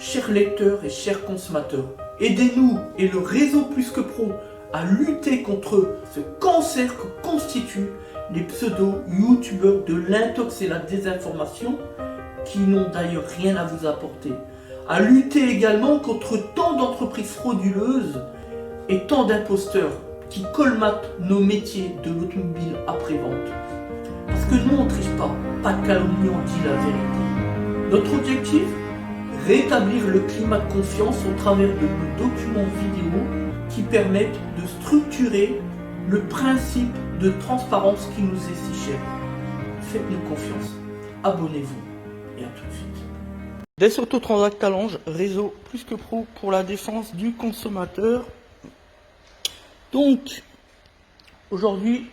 chers lecteurs et chers consommateurs, aidez-nous et le réseau Plus que Pro à lutter contre ce cancer que constituent les pseudo-youtubeurs de l'intox et la désinformation qui n'ont d'ailleurs rien à vous apporter. À lutter également contre tant d'entreprises frauduleuses et tant d'imposteurs qui colmatent nos métiers de l'automobile après-vente. Parce que nous on ne triche pas de calomnie, on dit la vérité. Notre objectif, rétablir le climat de confiance au travers de nos documents vidéo qui permettent de structurer le principe de transparence qui nous est si cher. Faites-nous confiance, abonnez-vous et à tout de suite. Des Autotransact Talange, réseau Plus que Pro pour la défense du consommateur. Donc, aujourd'hui,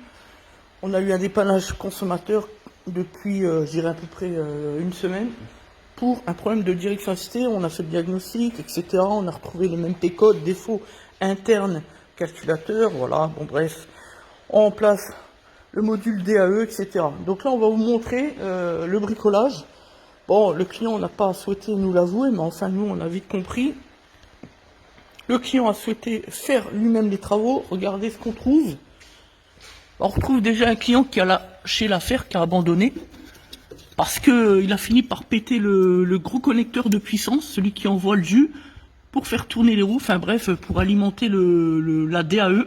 on a eu un dépannage consommateur depuis, je dirais à peu près une semaine, pour un problème de direction assistée. On a fait le diagnostic, etc. On a retrouvé les mêmes P-codes, défauts internes, calculateur, voilà, bon bref. On place le module DAE, etc. Donc là, on va vous montrer le bricolage. Bon, le client n'a pas souhaité nous l'avouer, mais enfin, nous, on a vite compris. Le client a souhaité faire lui-même les travaux. Regardez ce qu'on trouve. On retrouve déjà un client qui a lâché l'affaire, qui a abandonné. Parce qu'il a fini par péter le gros connecteur de puissance, celui qui envoie le jus, pour faire tourner les roues. Enfin bref, pour alimenter la DAE.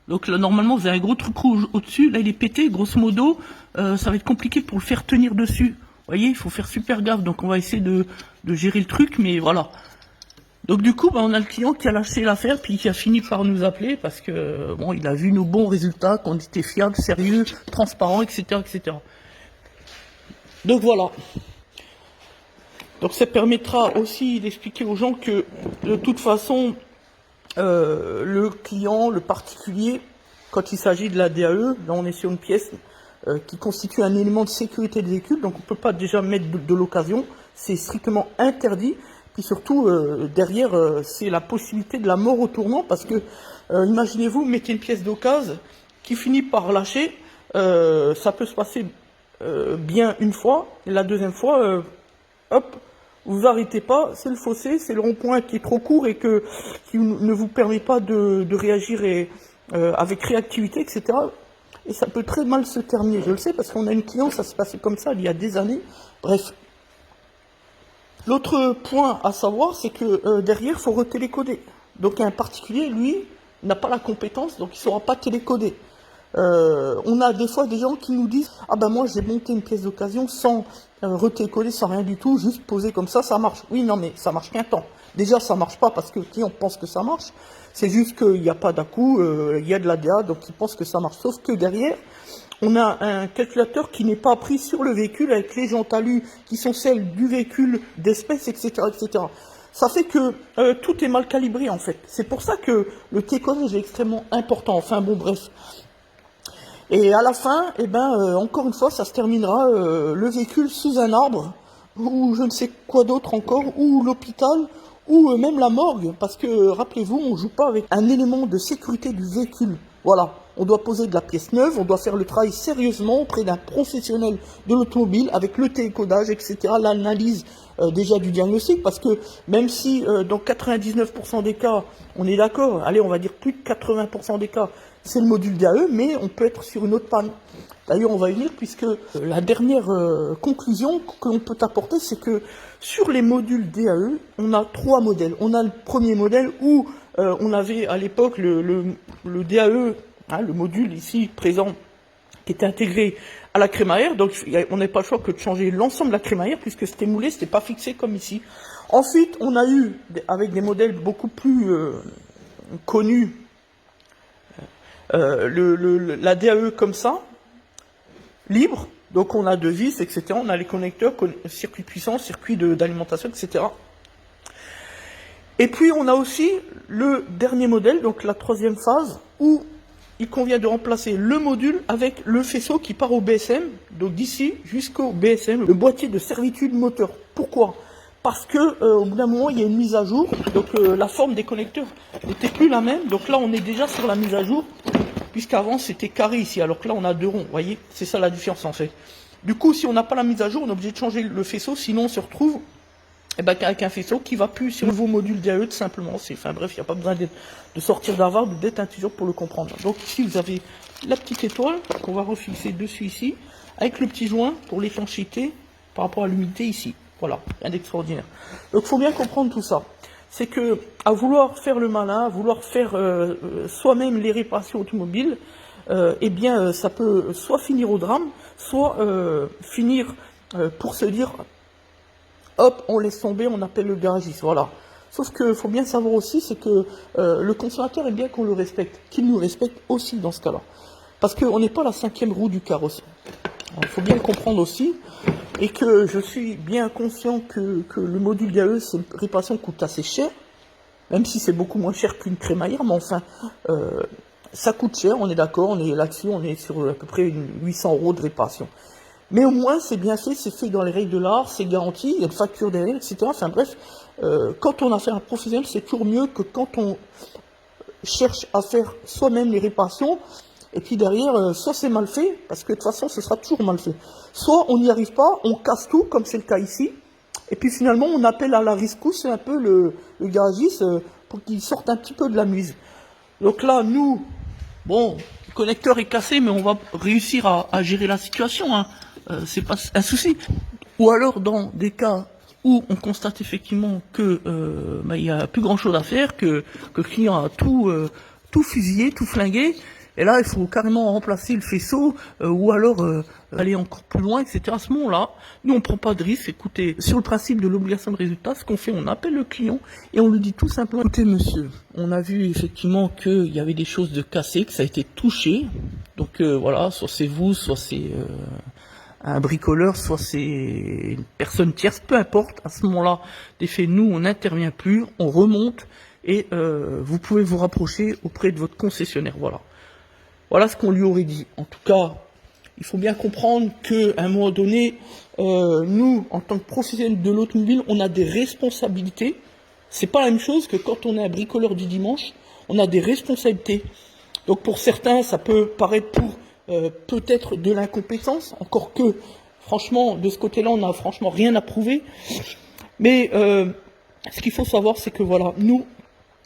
Donc là, normalement, vous avez un gros truc rouge au-dessus. Là, il est pété. Grosso modo, ça va être compliqué pour le faire tenir dessus. Vous voyez, il faut faire super gaffe. Donc on va essayer de gérer le truc, mais voilà. Donc du coup, on a le client qui a lâché l'affaire, puis qui a fini par nous appeler parce que bon, il a vu nos bons résultats, qu'on était fiables, sérieux, transparents, etc., etc. Donc voilà. Donc ça permettra aussi d'expliquer aux gens que de toute façon, le client, le particulier, quand il s'agit de la DAE, là on est sur une pièce qui constitue un élément de sécurité de véhicule, donc on ne peut pas déjà mettre de l'occasion, c'est strictement interdit. Puis surtout, derrière, c'est la possibilité de la mort au tournant, parce que, imaginez-vous, mettez une pièce d'occasion qui finit par lâcher, ça peut se passer bien une fois, et la deuxième fois, hop, vous arrêtez pas, c'est le fossé, c'est le rond-point qui est trop court et qui ne vous permet pas de réagir avec réactivité, etc. Et ça peut très mal se terminer, je le sais, parce qu'on a une cliente, ça s'est passé comme ça il y a des années, bref. L'autre point à savoir, c'est que derrière, il faut retélécoder. Donc un particulier, lui, n'a pas la compétence, donc il ne saura pas télécoder. On a des fois des gens qui nous disent « Ah ben moi, j'ai monté une pièce d'occasion sans retélécoder, sans rien du tout, juste poser comme ça marche. » Oui, non, mais ça marche qu'un temps. Déjà, ça marche pas parce que le client pense que ça marche. C'est juste qu'il n'y a pas d'à-coup, il y a de la DA, donc il pense que ça marche. Sauf que derrière, on a un calculateur qui n'est pas pris sur le véhicule avec les jantes alu qui sont celles du véhicule d'espèce, etc., etc. Ça fait que tout est mal calibré en fait. C'est pour ça que le télécodage est extrêmement important. Enfin bon, bref. Et à la fin, eh ben, encore une fois, ça se terminera le véhicule sous un arbre, ou je ne sais quoi d'autre encore, ou l'hôpital, ou même la morgue. Parce que, rappelez-vous, on ne joue pas avec un élément de sécurité du véhicule. Voilà. On doit poser de la pièce neuve, on doit faire le travail sérieusement auprès d'un professionnel de l'automobile avec le télécodage, etc., l'analyse déjà du diagnostic, parce que même si dans 99% des cas, on est d'accord, allez, on va dire plus de 80% des cas, c'est le module DAE, mais on peut être sur une autre panne. D'ailleurs, on va y venir, puisque la dernière conclusion que l'on peut apporter, c'est que sur les modules DAE, on a 3 modèles. On a le premier modèle où on avait à l'époque le DAE, le module ici présent, qui était intégré à la crémaillère, donc on n'avait pas le choix que de changer l'ensemble de la crémaillère, puisque c'était moulé, c'était pas fixé comme ici. Ensuite, on a eu, avec des modèles beaucoup plus connus, la DAE comme ça, libre, donc on a 2 vis, etc., on a les connecteurs, circuit puissant, circuit d'alimentation, etc. Et puis on a aussi le dernier modèle, donc la 3e phase, où il convient de remplacer le module avec le faisceau qui part au BSM, donc d'ici jusqu'au BSM, le boîtier de servitude moteur. Pourquoi? Parce que au bout d'un moment, il y a une mise à jour, donc la forme des connecteurs n'était plus la même, donc là on est déjà sur la mise à jour, puisqu'avant c'était carré ici, alors que là on a 2 ronds, vous voyez, c'est ça la différence en fait. Du coup, si on n'a pas la mise à jour, on est obligé de changer le faisceau, sinon on se retrouve et ben, avec un faisceau qui va plus sur le nouveau module DAE, tout simplement. Enfin bref, il n'y a pas besoin de sortir d'Harvard ou d'être intelligent pour le comprendre. Donc ici, vous avez la petite étoile qu'on va refixer dessus ici, avec le petit joint pour l'étanchéité par rapport à l'humidité ici. Voilà, rien d'extraordinaire. Donc il faut bien comprendre tout ça. C'est que, à vouloir faire le malin, à vouloir faire soi-même les réparations automobiles, eh bien, ça peut soit finir au drame, soit finir pour se dire, hop, on laisse tomber, on appelle le garagiste, voilà. Sauf qu'il faut bien savoir aussi, c'est que le consommateur aime bien qu'on le respecte, qu'il nous respecte aussi dans ce cas-là. Parce qu'on n'est pas la 5e roue du carrosse. Il faut bien le comprendre aussi, et que je suis bien conscient que le module DAE, c'est une réparation qui coûte assez cher, même si c'est beaucoup moins cher qu'une crémaillère, mais enfin, ça coûte cher, on est d'accord, on est là-dessus, on est sur à peu près 800 € de réparation. Mais au moins, c'est bien fait, c'est fait dans les règles de l'art, c'est garanti, il y a une facture derrière, etc. Enfin bref, quand on a fait un professionnel, c'est toujours mieux que quand on cherche à faire soi-même les réparations, et puis derrière, soit c'est mal fait, parce que de toute façon, ce sera toujours mal fait. Soit on n'y arrive pas, on casse tout, comme c'est le cas ici, et puis finalement, on appelle à la rescousse un peu le garagiste pour qu'il sorte un petit peu de la mise. Donc là, nous, bon, le connecteur est cassé, mais on va réussir à gérer la situation, hein. C'est pas un souci. Ou alors, dans des cas où on constate effectivement que il y a plus grand chose à faire, que le client a tout fusillé, tout flingué, et là il faut carrément remplacer le faisceau, ou alors aller encore plus loin, etc. À ce moment-là, nous on prend pas de risque. Écoutez, sur le principe de l'obligation de résultat, ce qu'on fait, on appelle le client et on lui dit tout simplement, écoutez monsieur, on a vu effectivement qu'il y avait des choses de cassées, que ça a été touché, donc voilà, soit c'est vous, soit c'est un bricoleur, soit c'est une personne tierce, peu importe. À ce moment-là, des faits, nous, on n'intervient plus, on remonte et vous pouvez vous rapprocher auprès de votre concessionnaire. Voilà. Voilà ce qu'on lui aurait dit. En tout cas, il faut bien comprendre qu'à un moment donné, nous, en tant que professionnels de l'automobile, on a des responsabilités. C'est pas la même chose que quand on est un bricoleur du dimanche, on a des responsabilités. Donc pour certains, ça peut paraître pour peut-être de l'incompétence, encore que, franchement, de ce côté-là, on n'a franchement rien à prouver. Mais ce qu'il faut savoir, c'est que voilà, nous,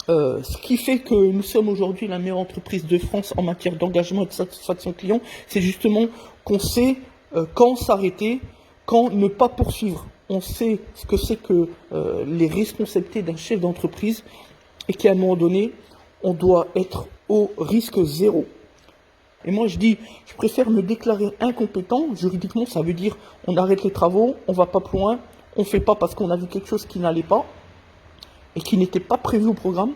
ce qui fait que nous sommes aujourd'hui la meilleure entreprise de France en matière d'engagement et de satisfaction client, c'est justement qu'on sait quand s'arrêter, quand ne pas poursuivre. On sait ce que c'est que les responsabilités d'un chef d'entreprise et qu'à un moment donné, on doit être au risque zéro. Et moi je dis, je préfère me déclarer incompétent. Juridiquement, ça veut dire on arrête les travaux, on va pas plus loin, on fait pas parce qu'on a vu quelque chose qui n'allait pas et qui n'était pas prévu au programme,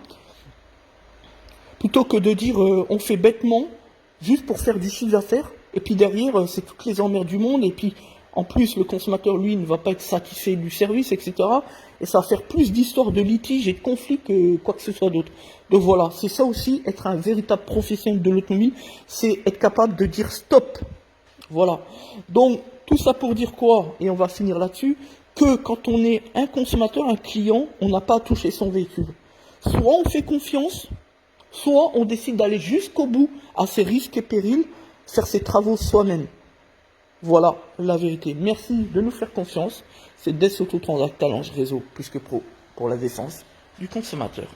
plutôt que de dire on fait bêtement juste pour faire du chiffre d'affaires et puis derrière c'est toutes les emmerdes du monde et puis en plus le consommateur lui ne va pas être satisfait du service, etc. Et ça va faire plus d'histoires de litiges et de conflits que quoi que ce soit d'autre. Donc voilà, c'est ça aussi, être un véritable professionnel de l'automobile, c'est être capable de dire stop. Voilà. Donc tout ça pour dire quoi, et on va finir là-dessus, que quand on est un consommateur, un client, on n'a pas à toucher son véhicule. Soit on fait confiance, soit on décide d'aller jusqu'au bout, à ses risques et périls, faire ses travaux soi-même. Voilà la vérité. Merci de nous faire confiance. C'est Des Autotransact Talange Réseau plus que pro pour la défense du consommateur.